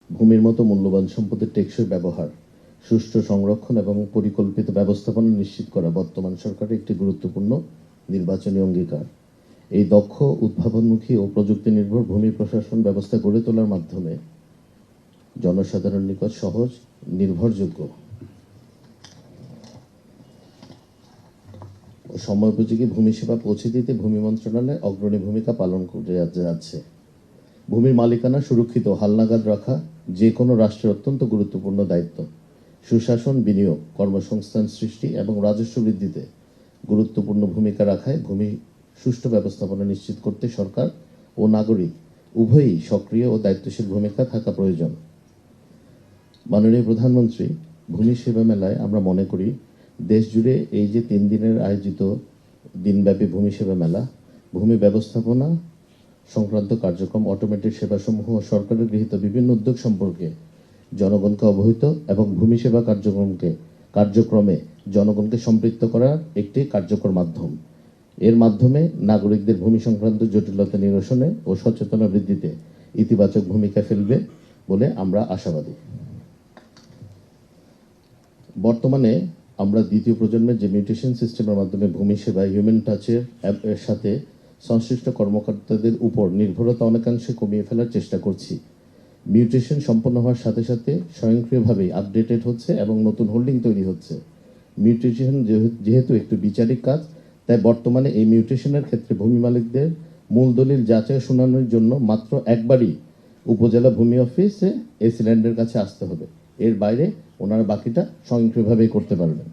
ভূমির মতো মূল্যবান সম্পদের টেকসই ব্যবহার, সুষ্ঠু সংরক্ষণ এবং পরিকল্পিত ব্যবস্থাপনা নিশ্চিত করা বর্তমান সরকারের একটি গুরুত্বপূর্ণ নির্বাচনী অঙ্গীকার। এই দক্ষ, উদ্ভাবনমুখী ও প্রযুক্তি নির্ভর ভূমি প্রশাসন ব্যবস্থা গড়ে তোলার মাধ্যমে জনসাধারণের নিকট সহজ, নির্ভরযোগ্য ও সময়োপযোগী ভূমি সেবা পৌঁছে দিতে ভূমি মন্ত্রণালয় অগ্রণী ভূমিকা পালন করে যাচ্ছে। ভূমির মালিকানা সুরক্ষিত হালনাগাদ রাখা যে কোনো রাষ্ট্রের অত্যন্ত গুরুত্বপূর্ণ দায়িত্ব। সুশাসন, বিনিয়োগ, কর্মসংস্থান সৃষ্টি এবং রাজস্ব বৃদ্ধিতে গুরুত্বপূর্ণ ভূমিকা রাখায় ভূমি সুষ্ঠু ব্যবস্থাপনা নিশ্চিত করতে সরকার ও নাগরিক উভয়ই সক্রিয় ও দায়িত্বশীল ভূমিকা থাকা প্রয়োজন। মাননীয় প্রধানমন্ত্রী, ভূমি সেবা মেলায় আমরা মনে করি দেশ জুড়ে এই যে 3 দিনের আয়োজিত দিনব্যাপী ভূমি সেবা মেলা, ভূমি ব্যবস্থাপনা সংক্রান্ত কার্যক্রম, অটোমেটেড সেবাসমূহ ও সরকারের গৃহীত বিভিন্ন উদ্যোগ সম্পর্কে জনগণকে অবহিত এবং ভূমি সেবা কার্যক্রমে জনগণকে সম্পৃক্ত করার একটি কার্যকর মাধ্যম। এর মাধ্যমে নাগরিকদের ভূমি সংক্রান্ত জটিলতা নিরসনে ও সচেতনতা বৃদ্ধিতে ইতিবাচক ভূমিকা ফেলবে বলে আমরা আশাবাদী। বর্তমানে আমরা দ্বিতীয় প্রজন্মের যে মিউটেশন সিস্টেমের মাধ্যমে ভূমি সেবা হিউম্যান টাচের সাথে সংশ্লিষ্ট কর্মকর্তাদের উপর নির্ভরতা অনেকাংশে কমিয়ে ফেলার চেষ্টা করছি। মিউটেশন সম্পন্ন হওয়ার সাথে সাথে স্বয়ংক্রিয়ভাবেই আপডেটেড হচ্ছে এবং নতুন হোল্ডিং তৈরি হচ্ছে। মিউটেশন যেহেতু একটু বিচারিক কাজ, তাই বর্তমানে এই মিউটেশনের ক্ষেত্রে ভূমি মালিকদের মূল দলিল যাচাই শুনানোর জন্য মাত্র একবারই উপজেলা ভূমি অফিসে এসি ল্যান্ডের কাছে আসতে হবে। এর বাইরে ওনারা বাকিটা স্বয়ংক্রিয়ভাবেই করতে পারবেন।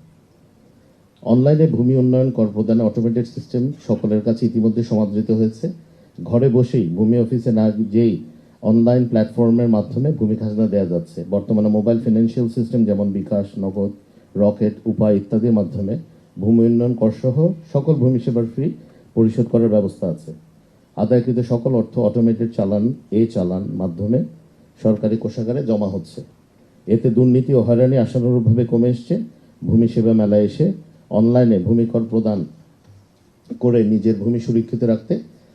অনলাইনে ভূমি উন্নয়ন কর প্রদানে অটোমেটেড সিস্টেম সকলের কাছে ইতিমধ্যে সমাদৃত হয়েছে। ঘরে বসেই ভূমি অফিসে না যেই অনলাইন প্ল্যাটফর্মের মাধ্যমে ভূমি খাজনা দেওয়া যাচ্ছে। বর্তমানে মোবাইল ফিনান্সিয়াল সিস্টেম যেমন বিকাশ, নগদ, রকেট, উপায় ইত্যাদির মাধ্যমে ভূমি উন্নয়ন করসহ সকল ভূমি সেবার ফি পরিশোধ করার ব্যবস্থা আছে। আদায়কৃত সকল অর্থ অটোমেটেড চালান মাধ্যমে সরকারি কোষাগারে জমা হচ্ছে। এতে দুর্নীতি ও হয়রানি আশানুরূপভাবে কমে এসছে। ভূমি সেবা মেলায় এসে অনলাইনে ভূমি কর প্রদান করে নিজের ভূমি সুরক্ষিত রাখতে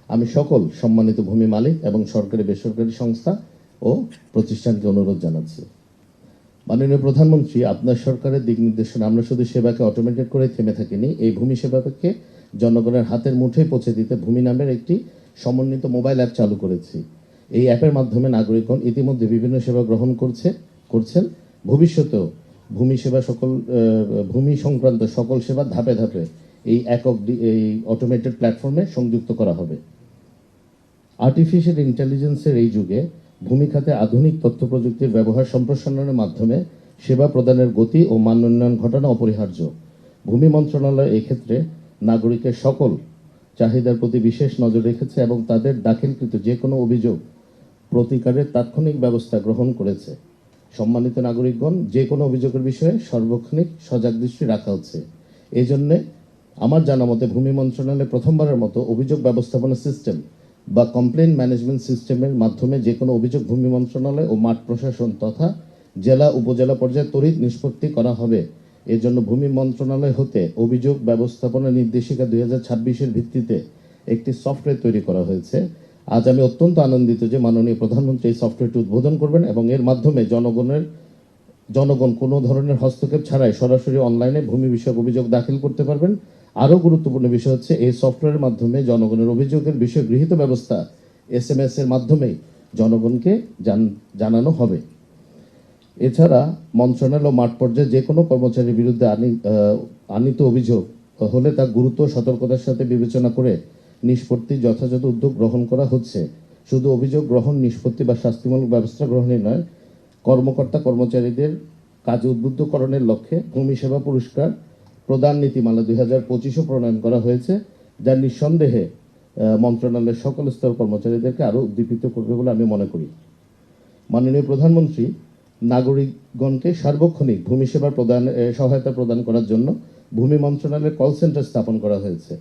আমি সকল সম্মানিত ভূমি মালিক এবং সরকারি বেসরকারি সংস্থা ও প্রতিষ্ঠানকে অনুরোধ জানাচ্ছি। মাননীয় প্রধানমন্ত্রী, আপনার সরকারের দিক নির্দেশনা আমরা শুধু সেবাকে অটোমেটেড করে থেমে থাকিনি, এই ভূমি সেবাকে জনগণের হাতের মুঠোয় পৌঁছে দিতে ভূমি নামের একটি সমন্বিত মোবাইল অ্যাপ চালু করেছি। এই অ্যাপের মাধ্যমে নাগরিকগণ ইতিমধ্যে বিভিন্ন সেবা গ্রহণ করছেন। ভবিষ্যতেও ভূমি সংক্রান্ত সকল সেবা ধাপে ধাপে এই এই অটোমেটেড প্ল্যাটফর্মে সংযুক্ত করা হবে। আর্টিফিশিয়াল ইন্টেলিজেন্সের এই যুগে ভূমি খাতে আধুনিক তথ্য প্রযুক্তির ব্যবহার সম্প্রসারণের মাধ্যমে সেবা প্রদানের গতি ও মান উন্নয়ন ঘটানো অপরিহার্য। ভূমি মন্ত্রণালয় এই ক্ষেত্রে নাগরিকের সকল চাহিদার প্রতি বিশেষ নজর রেখেছে এবং তাদের দাখিলকৃত যে কোনো অভিযোগ প্রতিকারের তাৎক্ষণিক ব্যবস্থা গ্রহণ করেছে। সম্মানিত নাগরিকগণ, যে কোনো অভিযোগের বিষয়ে সার্বক্ষণিক সজাগ দৃষ্টি রাখা হচ্ছে। এই জন্যে আমার জানা মতে ভূমি মন্ত্রণালয়ে প্রথমবারের মতো অভিযোগ ব্যবস্থাপনা সিস্টেম বা কমপ্লেইন ম্যানেজমেন্ট সিস্টেমের মাধ্যমে যে কোনো অভিযোগ ভূমি মন্ত্রণালয় ও মাঠ প্রশাসন তথা জেলা উপজেলা পর্যায়ে তড়িৎ নিষ্পত্তি করা হবে। এর জন্য ভূমি মন্ত্রণালয় হতে অভিযোগ ব্যবস্থাপনা নির্দেশিকা 2026-এর ভিত্তিতে একটি সফটওয়্যার তৈরি করা হয়েছে। আজ আমি অত্যন্ত আনন্দিত যে মাননীয় প্রধানমন্ত্রী এই সফটওয়্যারটি উদ্বোধন করবেন এবং এর মাধ্যমে জনগণ কোনো ধরনের হস্তক্ষেপ ছাড়াই সরাসরি অনলাইনে ভূমি বিষয়ক অভিযোগ দাখিল করতে পারবেন। আরও গুরুত্বপূর্ণ বিষয় হচ্ছে এই সফটওয়্যারের মাধ্যমে জনগণের অভিযোগের বিষয়ে গৃহীত ব্যবস্থা SMS এর মাধ্যমেই জনগণকে জানানো হবে। এছাড়া মন্ত্রণালয় মাঠ পর্যায়ে যে কোনো কর্মচারীর বিরুদ্ধে আনিত অভিযোগ হলে তা গুরুত্ব সতর্কতার সাথে বিবেচনা করে নিষ্পত্তির যথাযথ উদ্যোগ গ্রহণ করা হচ্ছে। শুধু অভিযোগ গ্রহণ, নিষ্পত্তি বা শাস্তিমূলক ব্যবস্থা গ্রহণই নয়, কর্মচারীদের কাজে উদ্বুদ্ধকরণের লক্ষ্যে ভূমি সেবা পুরস্কার প্রদান নীতিমালা 2025 প্রণয়ন করা হয়েছে, যা নিঃসন্দেহে মন্ত্রণালয়ের সকল স্তর কর্মচারীদেরকে আরও উদ্দীপিত করবে বলে আমি মনে করি। মাননীয় প্রধানমন্ত্রী, নাগরিকগণকে সার্বক্ষণিক ভূমি সেবা সহায়তা প্রদান করার জন্য ভূমি মন্ত্রণালয়ের কল সেন্টার স্থাপন করা হয়েছে,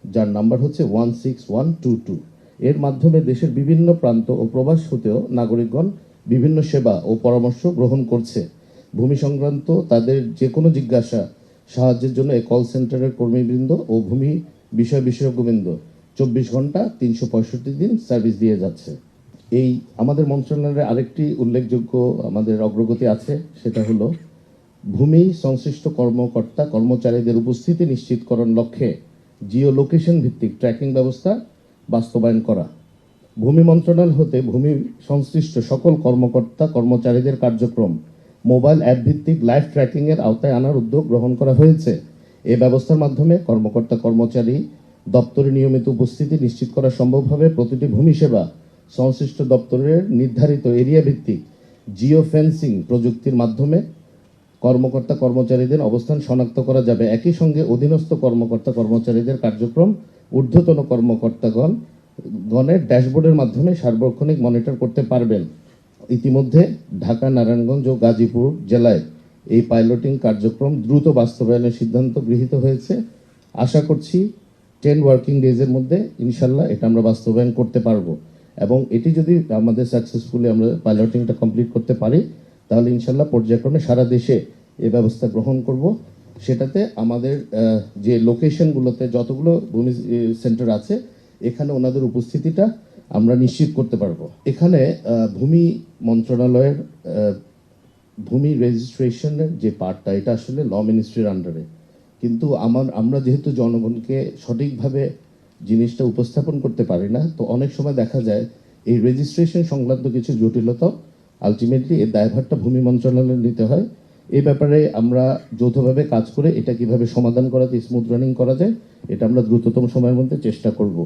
যার নাম্বার হচ্ছে 16122। এর মাধ্যমে দেশের বিভিন্ন প্রান্ত ও প্রবাস হতেও নাগরিকগণ বিভিন্ন সেবা ও পরামর্শ গ্রহণ করছে। ভূমি সংক্রান্ত তাদের যে কোনো জিজ্ঞাসা সাহায্যের জন্য এই কল সেন্টারের কর্মীবৃন্দ ও ভূমি বিশেষজ্ঞবৃন্দ 24 ঘন্টা 365 দিন সার্ভিস দিয়ে যাচ্ছে। এই আমাদের মন্ত্রণালয়ের আরেকটি উল্লেখযোগ্য আমাদের অগ্রগতি আছে, সেটা হলো ভূমি সংশ্লিষ্ট কর্মকর্তা কর্মচারীদের উপস্থিতি নিশ্চিতকরণ লক্ষ্যে জিও লোকেশন ভিত্তিক ট্র্যাকিং ব্যবস্থা বাস্তবায়ন করা। ভূমি মন্ত্রণালয় হতে ভূমি সংশ্লিষ্ট সকল কর্মকর্তা কর্মচারীদের কার্যক্রম মোবাইল অ্যাপ ভিত্তিক লাইভ ট্র্যাকিংয়ের আওতায় আনার উদ্যোগ গ্রহণ করা হয়েছে। এই ব্যবস্থার মাধ্যমে কর্মকর্তা কর্মচারী দপ্তরে নিয়মিত উপস্থিতি নিশ্চিত করা সম্ভব হবে। প্রতিটি ভূমি সেবা সংশ্লিষ্ট দপ্তরের নির্ধারিত এরিয়া ভিত্তিক জিও ফেন্সিং প্রযুক্তির মাধ্যমে কর্মকর্তা কর্মচারীদের অবস্থান শনাক্ত করা যাবে। একই সঙ্গে অধীনস্থ কর্মকর্তা কর্মচারীদের কার্যক্রম ঊর্ধ্বতন গণের ড্যাশবোর্ডের মাধ্যমে সার্বক্ষণিক মনিটর করতে পারবেন। ইতিমধ্যে ঢাকা, নারায়ণগঞ্জ ও গাজীপুর জেলায় এই পাইলটিং কার্যক্রম দ্রুত বাস্তবায়নের সিদ্ধান্ত গৃহীত হয়েছে। আশা করছি 10 ওয়ার্কিং ডেজের মধ্যে ইনশাল্লাহ এটা আমরা বাস্তবায়ন করতে পারবো, এবং এটি যদি আমাদের সাকসেসফুলি আমরা পাইলটিংটা কমপ্লিট করতে পারি, তাহলে ইনশাল্লাহ পর্যায়ক্রমে সারা দেশে এই ব্যবস্থা গ্রহণ করব। সেটাতে আমাদের যে লোকেশনগুলোতে যতগুলো ভূমি সেন্টার আছে, এখানে ওনাদের উপস্থিতিটা আমরা নিশ্চিত করতে পারবো। এখানে ভূমি মন্ত্রণালয়ের ভূমি রেজিস্ট্রেশনের যে পার্টটা, এটা আসলে ল মিনিস্ট্রির আন্ডারে, কিন্তু আমরা যেহেতু জনগণকে সঠিকভাবে জিনিসটা উপস্থাপন করতে পারি না, তো অনেক সময় দেখা যায় এই রেজিস্ট্রেশন সংক্রান্ত কিছু জটিলতা আলটিমেটলি এর দায়ভারটা ভূমি মন্ত্রণালয়ে নিতে হয়। এই ব্যাপারে আমরা যৌথভাবে কাজ করে এটা কিভাবে সমাধান করা যায়, স্মুথ রানিং করা যায়, এটা আমরা দ্রুততম সময়ের মধ্যে চেষ্টা করব।